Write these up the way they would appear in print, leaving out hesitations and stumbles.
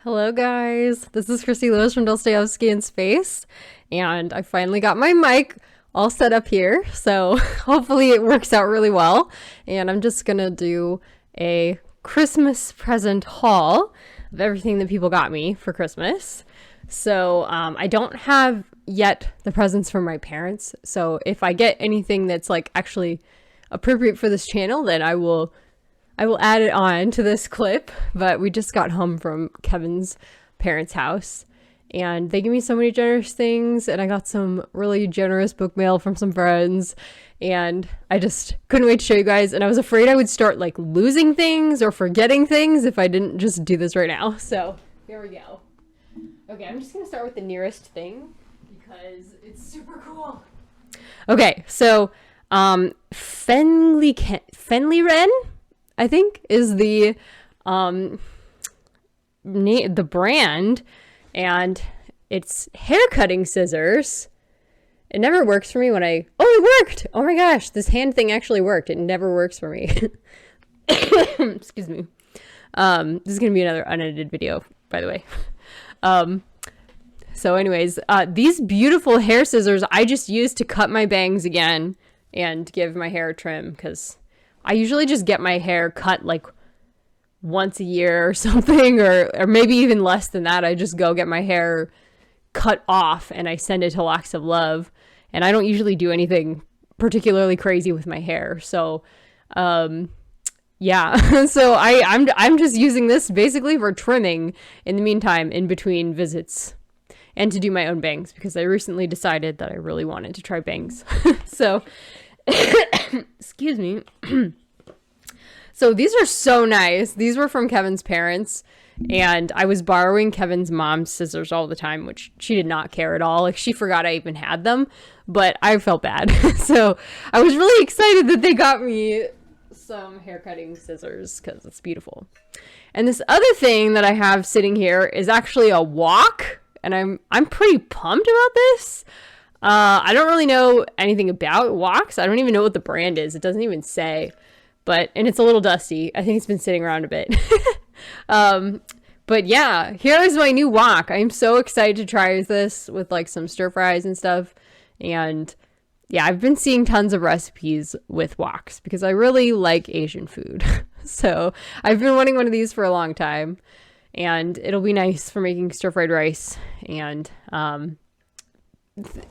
Hello guys, this is Chrissy Lewis from Dostoevsky in Space, and I finally got my mic all set up here, so hopefully it works out really well. And I'm just gonna do a Christmas present haul of everything that people got me for Christmas. So I don't have yet the presents from my parents, so if I get anything that's like actually appropriate for this channel, then I will add it on to this clip. But we just got home from Kevin's parents' house and they gave me so many generous things, and I got some really generous book mail from some friends, and I just couldn't wait to show you guys. And I was afraid I would start like losing things or forgetting things if I didn't just do this right now. So here we go. Okay, I'm just gonna start with the nearest thing because it's super cool. Okay, so Fenley Wren, I think, is the brand, and it's hair cutting scissors. It never works for me when it worked! Oh my gosh, this hand thing actually worked. It never works for me. Excuse me. This is gonna be another unedited video, by the way. So anyways, these beautiful hair scissors I just used to cut my bangs again and give my hair a trim, because I usually just get my hair cut like once a year or something, or maybe even less than that. I just go get my hair cut off and I send it to Locks of Love, and I don't usually do anything particularly crazy with my hair. So yeah. So I'm just using this basically for trimming in the meantime in between visits, and to do my own bangs, because I recently decided that I really wanted to try bangs. So excuse me. So these are so nice. These were from Kevin's parents, and I was borrowing Kevin's mom's scissors all the time, which she did not care at all. Like, she forgot I even had them, but I felt bad. So I was really excited that they got me some hair cutting scissors, because it's beautiful. And this other thing that I have sitting here is actually a wok, and I'm pretty pumped about this. I don't really know anything about woks. I don't even know what the brand is. It doesn't even say. And it's a little dusty. I think it's been sitting around a bit. But yeah, here is my new wok. I'm so excited to try this with like some stir fries and stuff. And yeah, I've been seeing tons of recipes with woks because I really like Asian food. So I've been wanting one of these for a long time, and it'll be nice for making stir fried rice, and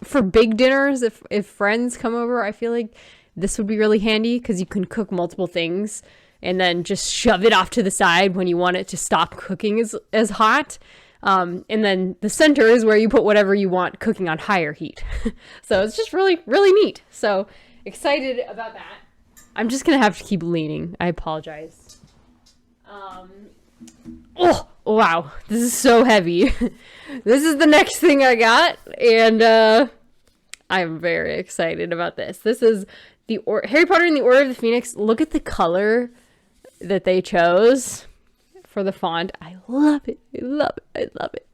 for big dinners, if friends come over, I feel like this would be really handy, because you can cook multiple things and then just shove it off to the side when you want it to stop cooking as hot. And then the center is where you put whatever you want cooking on higher heat. So it's just really, really neat. So excited about that. I'm just going to have to keep leaning. I apologize. Oh, wow. This is so heavy. This is the next thing I got, and I'm very excited about this. This is the Harry Potter and the Order of the Phoenix. Look at the color that they chose for the font. I love it. I love it. I love it.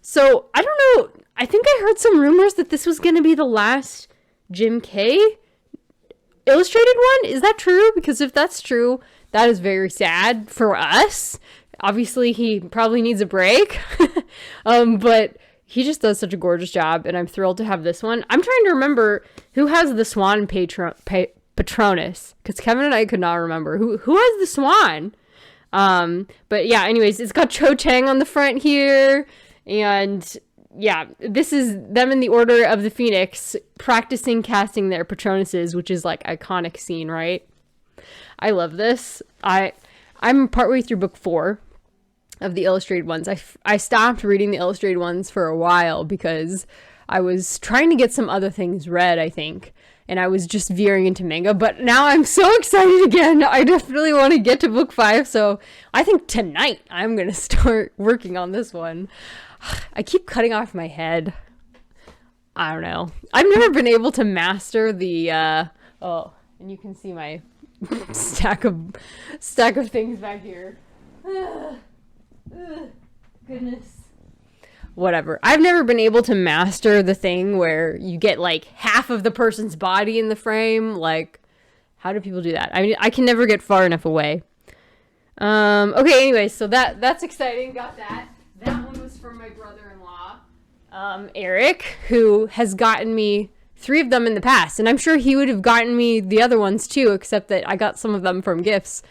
So, I don't know. I think I heard some rumors that this was going to be the last Jim McKay illustrated one. Is that true? Because if that's true, that is very sad for us. Obviously, he probably needs a break. But he just does such a gorgeous job, and I'm thrilled to have this one. I'm trying to remember who has the swan Patronus, because Kevin and I could not remember who has the swan. But yeah, anyways, it's got Cho Chang on the front here, and yeah, this is them in the Order of the Phoenix practicing casting their Patronuses, which is like iconic scene, right? I love this. I'm partway through book 4 of the illustrated ones. I stopped reading the illustrated ones for a while because I was trying to get some other things read, I think, and I was just veering into manga. But now I'm so excited again. I definitely want to get to book 5, so I think tonight I'm gonna start working on this one. I keep cutting off my head. I don't know. I've never been able to master the and you can see my stack of things back here. Goodness. Whatever. I've never been able to master the thing where you get like half of the person's body in the frame. Like, how do people do that? I mean, I can never get far enough away. Okay, anyway, so that's exciting. Got that. That one was from my brother-in-law, Eric, who has gotten me 3 of them in the past. And I'm sure he would have gotten me the other ones too, except that I got some of them from gifts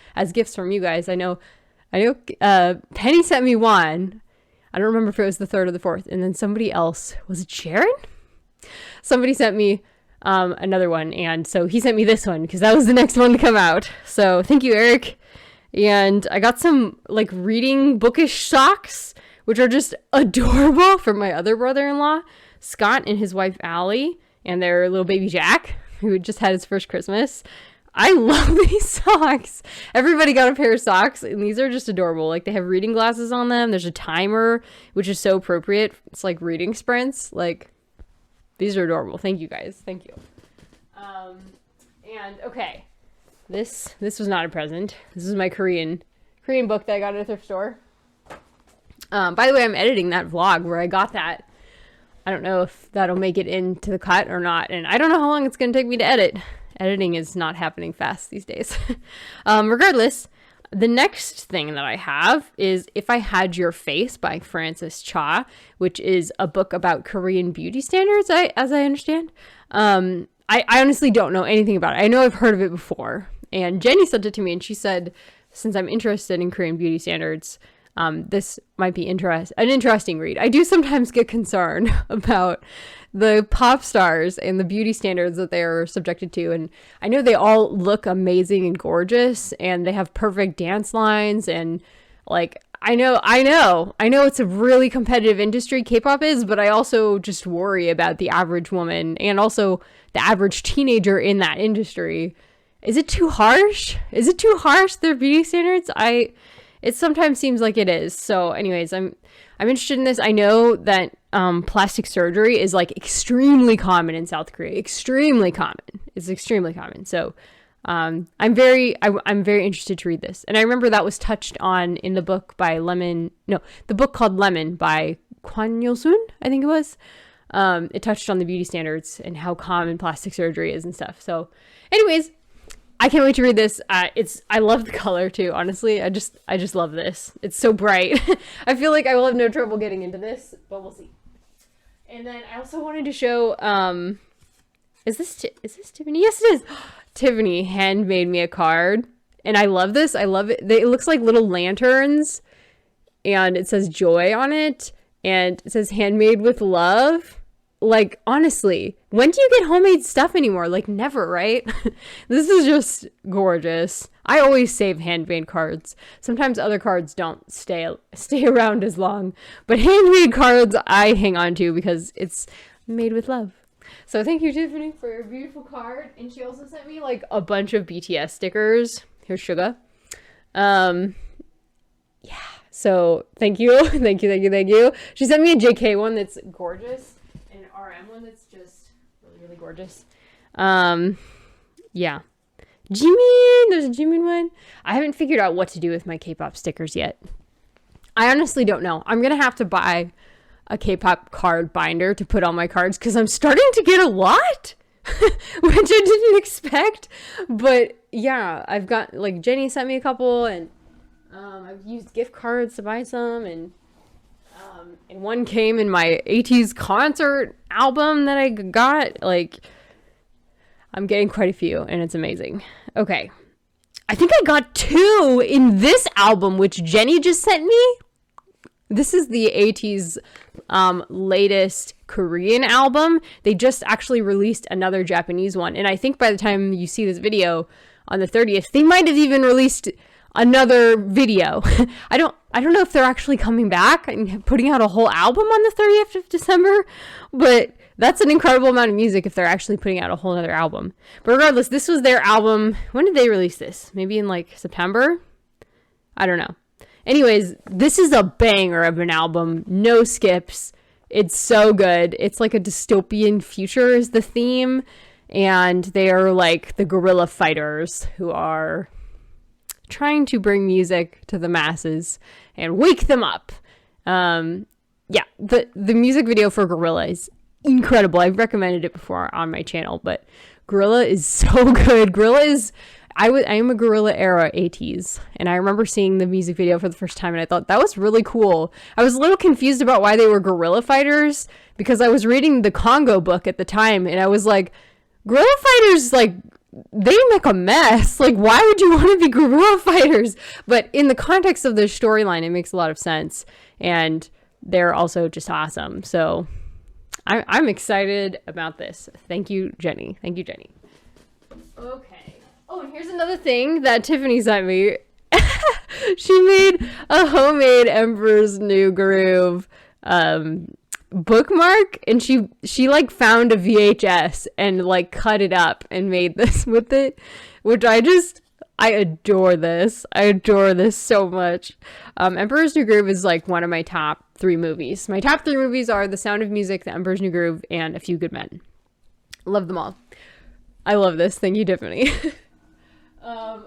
from you guys. I know, Penny sent me one. I don't remember if it was the 3rd or the 4th. And then somebody else, was it Sharon? Somebody sent me another one. And so he sent me this one because that was the next one to come out. So thank you, Eric. And I got some like reading bookish socks, which are just adorable, from my other brother-in-law, Scott, and his wife, Allie, and their little baby Jack, who just had his first Christmas. I love these socks. Everybody got a pair of socks, and these are just adorable. Like, they have reading glasses on them. There's a timer, which is so appropriate. It's like reading sprints. Like, these are adorable. Thank you, guys. Thank you. And okay, this was not a present. This is my Korean book that I got at a thrift store. By the way, I'm editing that vlog where I got that. I don't know if that'll make it into the cut or not, and I don't know how long it's going to take me to edit. Editing is not happening fast these days. Regardless, the next thing that I have is If I Had Your Fae by Frances Cha, which is a book about Korean beauty standards, as I understand. I honestly don't know anything about it. I know I've heard of it before, and Jenny sent it to me, and she said, since I'm interested in Korean beauty standards, this might be an interesting read. I do sometimes get concerned about the pop stars and the beauty standards that they are subjected to. And I know they all look amazing and gorgeous, and they have perfect dance lines. And like, I know it's a really competitive industry, K-pop is, but I also just worry about the average woman and also the average teenager in that industry. Is it too harsh? Their beauty standards? It sometimes seems like it is. So anyways, I'm interested in this. I know that plastic surgery is like extremely common in South Korea. Extremely common. It's extremely common. So I'm very interested to read this. And I remember that was touched on in the book the book called Lemon by Kwon Yo-sun, I think it was. It touched on the beauty standards and how common plastic surgery is and stuff. So anyways, I can't wait to read this. I love the color too, honestly. I just love this. It's so bright. I feel like I will have no trouble getting into this, but we'll see. And then I also wanted to show, is this Tiffany? Yes, it is. Tiffany handmade me a card, and I love this. I love it. It looks like little lanterns, and it says joy on it, and it says handmade with love. Like, honestly, when do you get homemade stuff anymore? Like, never, right? This is just gorgeous. I always save handmade cards. Sometimes other cards don't stay around as long, but handmade cards I hang on to because it's made with love. So thank you, Tiffany, for your beautiful card. And she also sent me like a bunch of BTS stickers. Here's Suga. Yeah. So thank you. Thank you. She sent me a JK one that's gorgeous. RM one that's just really, really gorgeous. Yeah. Jimin! There's a Jimin one. I haven't figured out what to do with my K-pop stickers yet. I honestly don't know. I'm gonna have to buy a K-pop card binder to put on my cards because I'm starting to get a lot, which I didn't expect. But yeah, I've got, like, Jenny sent me a couple, and I've used gift cards to buy some, and one came in my Ateez concert album that I got. Like, I'm getting quite a few, and it's amazing. Okay. I think I got 2 in this album, which Jenny just sent me. This is the Ateez latest Korean album. They just actually released another Japanese one, and I think by the time you see this video on the 30th, they might have even released another video. I don't know if they're actually coming back and putting out a whole album on the 30th of December, but that's an incredible amount of music if they're actually putting out a whole other album. But regardless, this was their album. When did they release this? Maybe in like September? I don't know. Anyways, this is a banger of an album. No skips. It's so good. It's like a dystopian future is the theme, and they are like the guerrilla fighters who are trying to bring music to the masses and wake them up. Yeah, the music video for Gorilla is incredible. I've recommended it before on my channel, but Gorilla is so good. Gorilla is, I am a Gorilla era Ateez, and I remember seeing the music video for the first time, and I thought that was really cool. I was a little confused about why they were guerrilla fighters, because I was reading the Congo book at the time, and I was like, guerrilla fighters, like, they make a mess. Like, why would you want to be guerrilla fighters? But in the context of the storyline, it makes a lot of sense, and they're also just awesome. So I'm excited about this. Thank you, Jenny. Thank you, Jenny. Okay. Oh, and here's another thing that Tiffany sent me. She made a homemade Emperor's New Groove bookmark, and she like found a VHS and like cut it up and made this with it, which I adore this. I adore this so much. Emperor's New Groove is like one of my top 3 movies. My top 3 movies are The Sound of Music, The Emperor's New Groove, and A Few Good Men. Love them all. I love this. Thank you, Tiffany.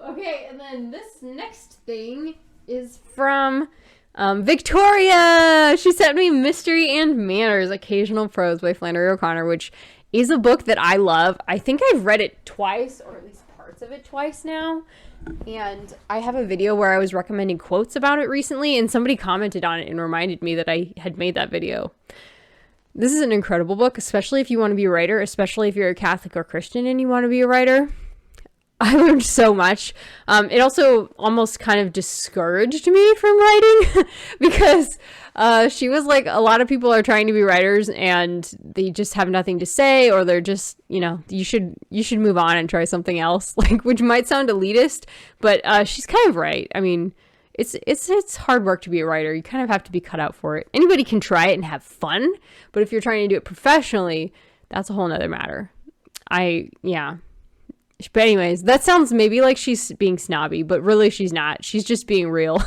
Okay, and then this next thing is from Victoria. She sent me Mystery and Manners, Occasional Prose by Flannery O'Connor, which is a book that I love. I think I've read it twice, or at least parts of it twice now. And I have a video where I was recommending quotes about it recently, and somebody commented on it and reminded me that I had made that video. This is an incredible book, especially if you want to be a writer, especially if you're a Catholic or Christian and you want to be a writer. I learned so much. It also almost kind of discouraged me from writing because she was like, a lot of people are trying to be writers and they just have nothing to say, or they're just, you know, you should move on and try something else, like, which might sound elitist, but she's kind of right. I mean, it's hard work to be a writer. You kind of have to be cut out for it. Anybody can try it and have fun, but if you're trying to do it professionally, that's a whole nother matter. Yeah. But anyways, that sounds maybe like she's being snobby, but really she's not. She's just being real.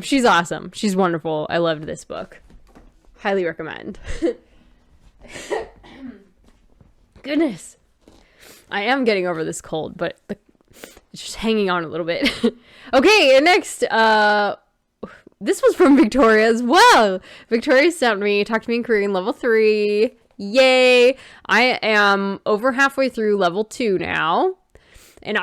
She's awesome. She's wonderful. I loved this book. Highly recommend. Goodness. I am getting over this cold, but it's just hanging on a little bit. Okay, and next, this was from Victoria as well. Victoria sent me, talked to me in Korean, level 3. Yay! I am over halfway through level 2 now, and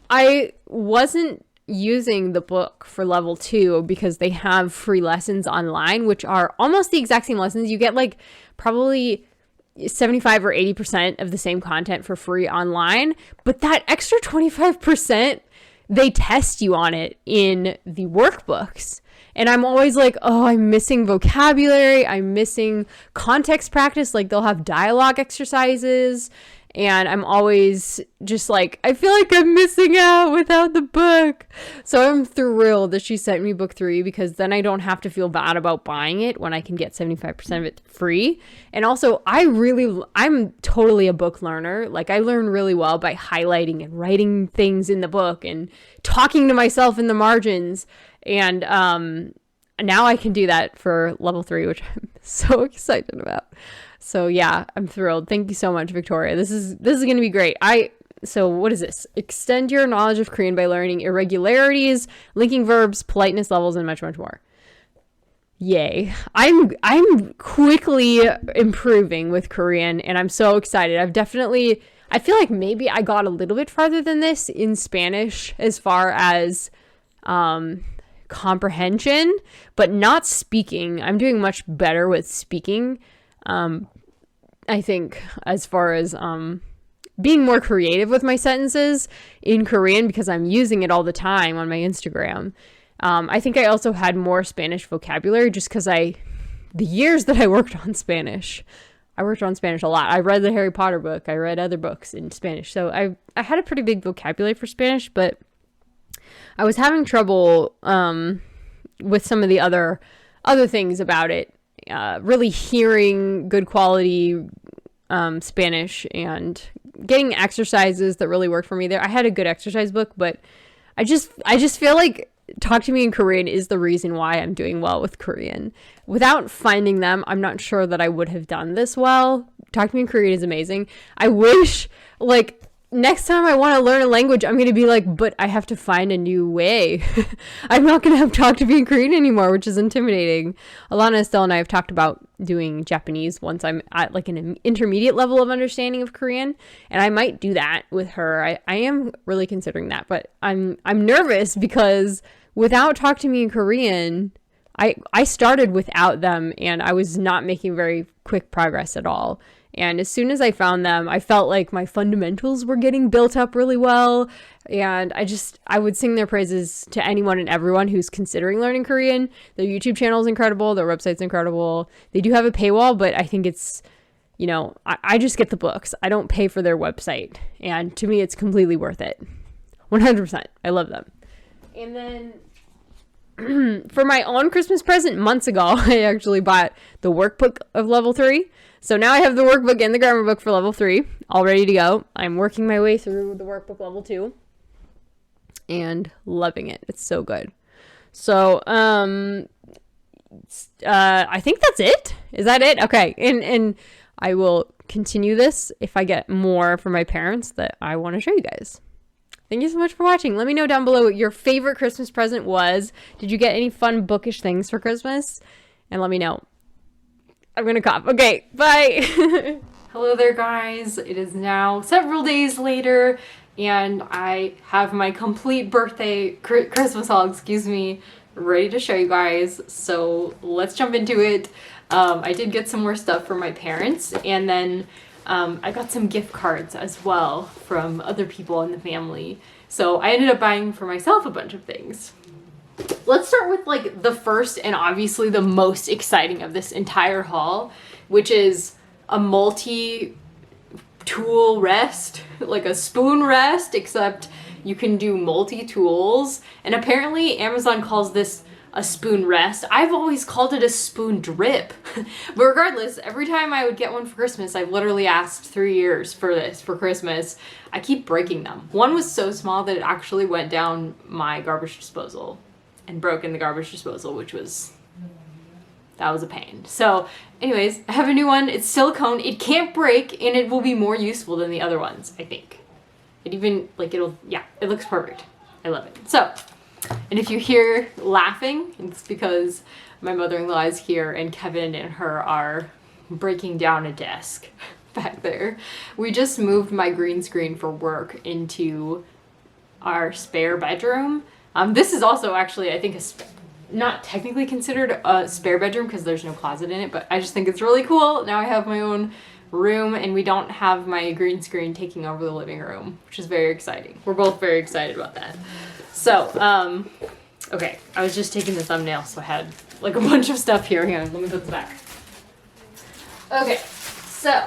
I wasn't using the book for level 2 because they have free lessons online, which are almost the exact same lessons. You get like probably 75 or 80% of the same content for free online, but that extra 25%, they test you on it in the workbooks. And I'm always like, oh, I'm missing vocabulary. I'm missing context practice. Like, they'll have dialogue exercises. And I'm always just like, I feel like I'm missing out without the book. So I'm thrilled that she sent me book 3, because then I don't have to feel bad about buying it when I can get 75% of it free. And also, I'm totally a book learner. Like, I learn really well by highlighting and writing things in the book and talking to myself in the margins. And now I can do that for level 3, which I'm so excited about. So yeah, I'm thrilled. Thank you so much, Victoria. This is going to be great. So what is this? Extend your knowledge of Korean by learning irregularities, linking verbs, politeness levels, and much, much more. Yay. I'm quickly improving with Korean, and I'm so excited. I feel like maybe I got a little bit farther than this in Spanish as far as comprehension, but not speaking. I'm doing much better with speaking. I think as far as being more creative with my sentences in Korean, because I'm using it all the time on my Instagram. I think I also had more Spanish vocabulary just because the years that I worked on Spanish a lot. I read the Harry Potter book. I read other books in Spanish. So I had a pretty big vocabulary for Spanish, but I was having trouble with some of the other things about it. Really hearing good quality Spanish and getting exercises that really worked for me there. I had a good exercise book, but I just feel like Talk to Me in Korean is the reason why I'm doing well with Korean. Without finding them, I'm not sure that I would have done this well. Talk to Me in Korean is amazing. I wish, like, next time I want to learn a language, I'm going to be like, but I have to find a new way. I'm not going to have Talk to Me in Korean anymore, which is intimidating. Alana, Estelle, and I have talked about doing Japanese once I'm at like an intermediate level of understanding of Korean, and I might do that with her. I am really considering that, but I'm nervous because without Talk to Me in Korean, I started without them and I was not making very quick progress at all. And as soon as I found them, I felt like my fundamentals were getting built up really well. And I would sing their praises to anyone and everyone who's considering learning Korean. Their YouTube channel is incredible. Their website's incredible. They do have a paywall, but I think it's, you know, I just get the books. I don't pay for their website. And to me, it's completely worth it. 100%. I love them. And then for my own Christmas present months ago, I actually bought the workbook of level 3. So now I have the workbook and the grammar book for level 3 all ready to go. I'm working my way through the workbook level 2 and loving it. It's so good. So, I think that's it. Is that it? Okay. And I will continue this if I get more from my parents that I want to show you guys. Thank you so much for watching. Let me know down below what your favorite Christmas present was. Did you get any fun bookish things for Christmas? And let me know. I'm gonna cough. Okay, bye. Hello there, guys. It is now several days later, and I have my complete birthday Christmas haul, ready to show you guys. So let's jump into it. I did get some more stuff from my parents, and then I got some gift cards as well from other people in the family. So I ended up buying for myself a bunch of things. Let's start with like the first and obviously the most exciting of this entire haul, which is a multi-tool rest, like a spoon rest, except you can do multi-tools. And apparently Amazon calls this a spoon rest. I've always called it a spoon drip. But regardless, every time I would get one for Christmas, I've literally asked 3 years for this for Christmas. I keep breaking them. One was so small that it actually went down my garbage disposal and broke in the garbage disposal, that was a pain. So anyways, I have a new one. It's silicone. It can't break, and it will be more useful than the other ones, I think. It even, like, it looks perfect. I love it. So, and if you hear laughing, it's because my mother-in-law is here and Kevin and her are breaking down a desk back there. We just moved my green screen for work into our spare bedroom. This is also actually, I think, not technically considered a spare bedroom because there's no closet in it, but I just think it's really cool. Now I have my own room and we don't have my green screen taking over the living room, which is very exciting. We're both very excited about that. So, okay, I was just taking the thumbnail, so I had like a bunch of stuff here. Hang on, let me put this back. Okay, so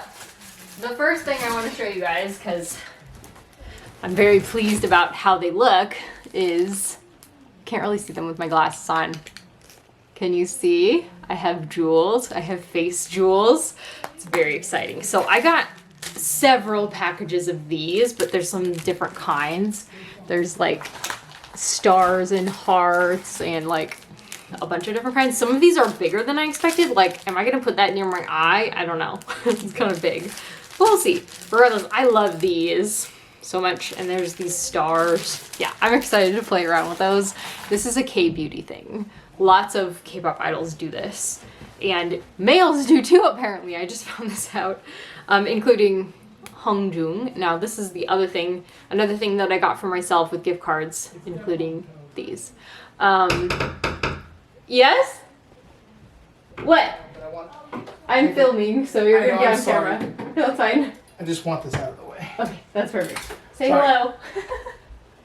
the first thing I want to show you guys, because I'm very pleased about how they look, is, can't really see them with my glasses on. Can you see? I have jewels. I have face jewels. It's very exciting. So I got several packages of these, but there's some different kinds. There's like stars and hearts and like a bunch of different kinds. Some of these are bigger than I expected. Like, am I gonna put that near my eye? I don't know. It's kind of big. We'll see. Regardless, I love these so much, and there's these stars. Yeah, I'm excited to play around with those. This is a K-beauty thing. Lots of K-pop idols do this, and males do too, apparently. I just found this out, including Hongjoong. Now, this is the other thing, another thing that I got for myself with gift cards, including these. Yes? What? I'm filming, so you're gonna be on camera. No, it's fine. I just want this out of the way. Okay, that's perfect. Say hello.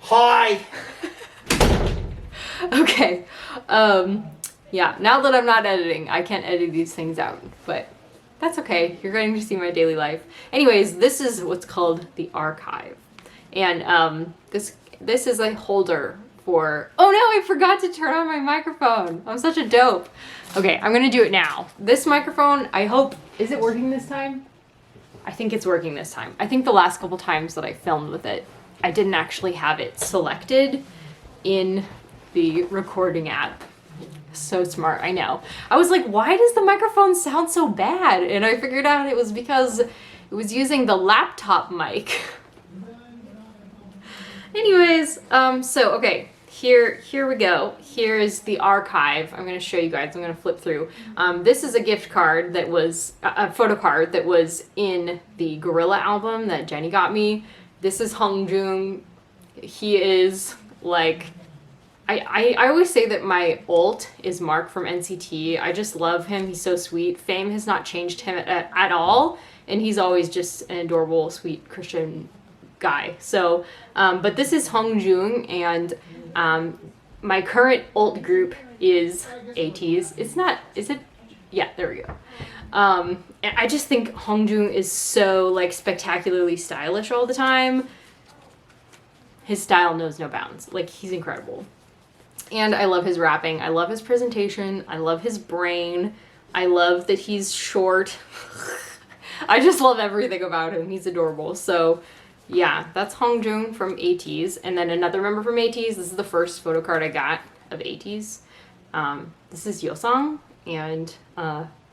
Hi! Okay. Yeah, now that I'm not editing, I can't edit these things out, but that's okay. You're going to see my daily life. Anyways, this is what's called the archive. And this is a holder for... Oh no, I forgot to turn on my microphone. I'm such a dope. Okay, I'm going to do it now. This microphone, I hope... Is it working this time? I think it's working this time. I think the last couple times that I filmed with it, I didn't actually have it selected in the recording app. So smart, I know. I was like, why does the microphone sound so bad? And I figured out it was because it was using the laptop mic. Anyways, so okay, here we go. Here is the archive. I'm going to show you guys. I'm going to flip through. This is a gift card that was a photo card that was in the Gorilla album that Jenny got me. This is Hongjoong. He is like, I always say that my ult is Mark from NCT. I just love him. He's so sweet. Fame has not changed him at all, and he's always just an adorable, sweet Christian guy. So, but this is Hongjoong, and my current ult group is Ateez. It's not, is it? Yeah, there we go. And I just think Hongjoong is so like spectacularly stylish all the time. His style knows no bounds. Like, he's incredible. And I love his rapping. I love his presentation. I love his brain. I love that he's short. I just love everything about him. He's adorable. So yeah, that's Hongjoong from Ateez. And then another member from Ateez. This is the first photo card I got of Ateez. This is Yosang, and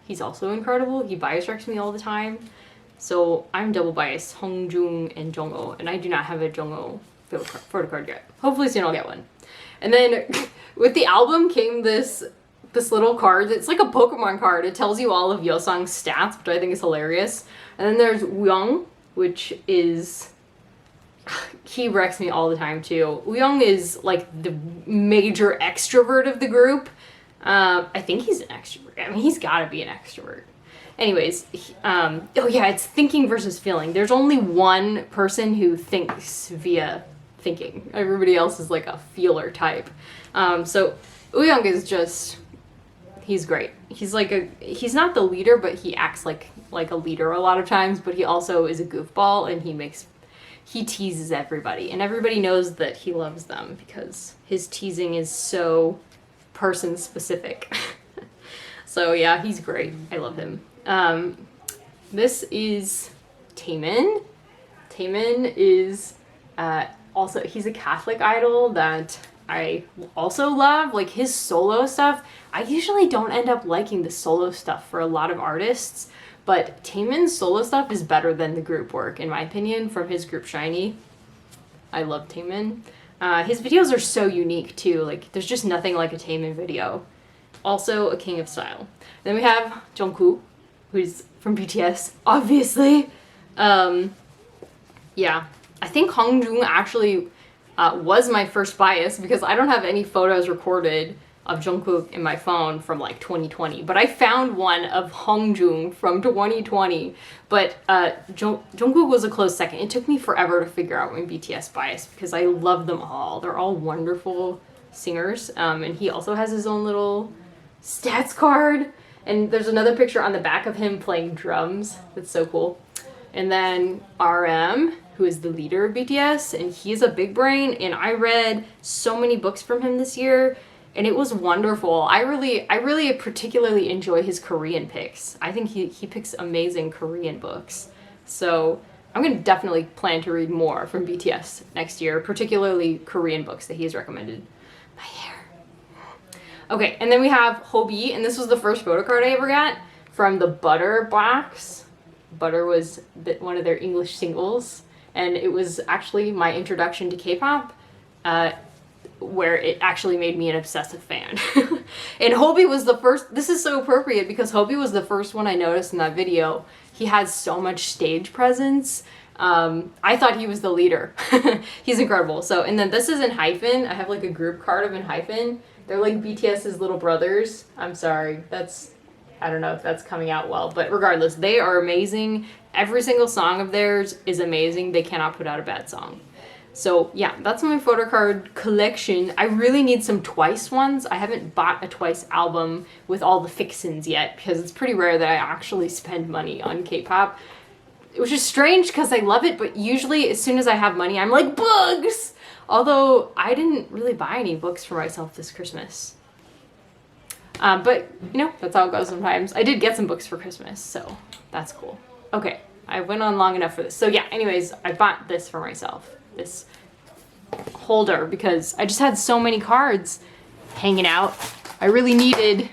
he's also incredible. He bias wrecks me all the time. So I'm double biased, Hongjoong and Jongho, and I do not have a Jongho photo card yet. Hopefully soon I'll get one. And then with the album came this little card that's like a Pokemon card. It tells you all of Yosang's stats, which I think is hilarious. And then there's Wooyoung, which is, he wrecks me all the time too. Wooyoung is like the major extrovert of the group. I think he's an extrovert. I mean, he's gotta be an extrovert. Anyways, oh yeah, it's thinking versus feeling. There's only one person who thinks via thinking. Everybody else is like a feeler type. So Wooyoung is just, he's great. He's like he's not the leader, but he acts like a leader a lot of times, but he also is a goofball, and he teases everybody, and everybody knows that he loves them because his teasing is so person specific. So yeah, he's great. I love him. This is Taemin. Taemin is also, he's a Catholic idol that I also love. Like, his solo stuff, I usually don't end up liking the solo stuff for a lot of artists, but Taemin's solo stuff is better than the group work, in my opinion, from his group SHINee. I love Taemin. His videos are so unique too. Like, there's just nothing like a Taemin video. Also a king of style. Then we have Jungkook, who's from BTS, obviously. Yeah, I think Hongjoong actually was my first bias because I don't have any photos recorded of Jungkook in my phone from like 2020, but I found one of Hongjoong from 2020. But Jungkook was a close second. It took me forever to figure out my BTS bias because I love them all. They're all wonderful singers, and he also has his own little stats card. And there's another picture on the back of him playing drums. That's so cool. And then RM, who is the leader of BTS, and he's a big brain, and I read so many books from him this year, and it was wonderful. I really particularly enjoy his Korean picks. I think he picks amazing Korean books. So I'm gonna definitely plan to read more from BTS next year, particularly Korean books that he has recommended. My hair. Okay, and then we have Hobi, and this was the first photo card I ever got from the Butter box. Butter was one of their English singles, and it was actually my introduction to K-pop, where it actually made me an obsessive fan. And Hobi was the first, this is so appropriate because Hobi was the first one I noticed in that video. He has so much stage presence. I thought he was the leader. He's incredible. So, and then this is ENHYPEN. I have like a group card of ENHYPEN. They're like BTS's little brothers. I'm sorry, I don't know if that's coming out well, but regardless, they are amazing. Every single song of theirs is amazing. They cannot put out a bad song. So yeah, that's my photo card collection. I really need some Twice ones. I haven't bought a Twice album with all the fixins yet because it's pretty rare that I actually spend money on K-pop. Which is strange because I love it, but usually as soon as I have money, I'm like, books! Although I didn't really buy any books for myself this Christmas. But, you know, that's how it goes sometimes. I did get some books for Christmas, so that's cool. Okay, I went on long enough for this. So yeah, anyways, I bought this for myself. This holder, because I just had so many cards hanging out. I really needed...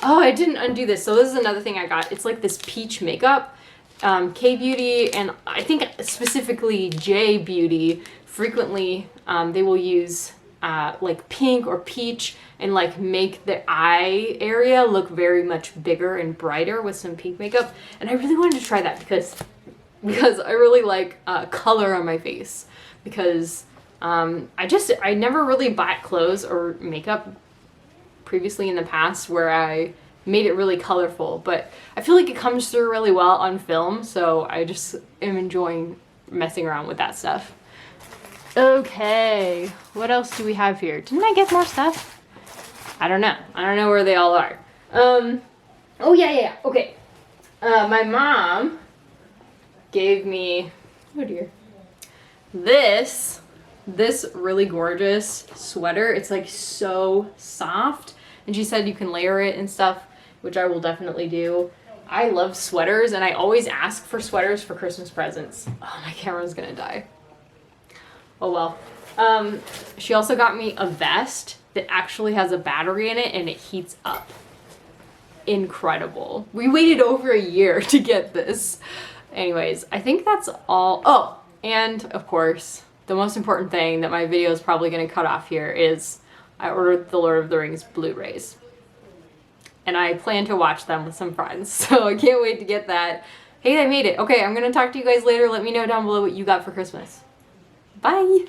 Oh, I didn't undo this. So this is another thing I got. It's like this peach makeup. K-Beauty, and I think specifically J-Beauty, frequently they will use like pink or peach and like make the eye area look very much bigger and brighter with some pink makeup. And I really wanted to try that because I really like color on my face, because I never really bought clothes or makeup previously in the past where I made it really colorful, but I feel like it comes through really well on film, so I just am enjoying messing around with that stuff. Okay, what else do we have here? Didn't I get more stuff? I don't know. I don't know where they all are. Oh yeah, okay. My mom gave me, oh dear, this really gorgeous sweater. It's like so soft, and she said you can layer it and stuff, which I will definitely do. I love sweaters, and I always ask for sweaters for Christmas presents. Oh, my camera's gonna die. Oh well. She also got me a vest that actually has a battery in it and it heats up. Incredible. We waited over a year to get this. Anyways, I think that's all. Oh, and of course, the most important thing that my video is probably going to cut off here is I ordered the Lord of the Rings Blu-rays. And I plan to watch them with some friends, so I can't wait to get that. Hey, I made it. Okay, I'm going to talk to you guys later. Let me know down below what you got for Christmas. Bye!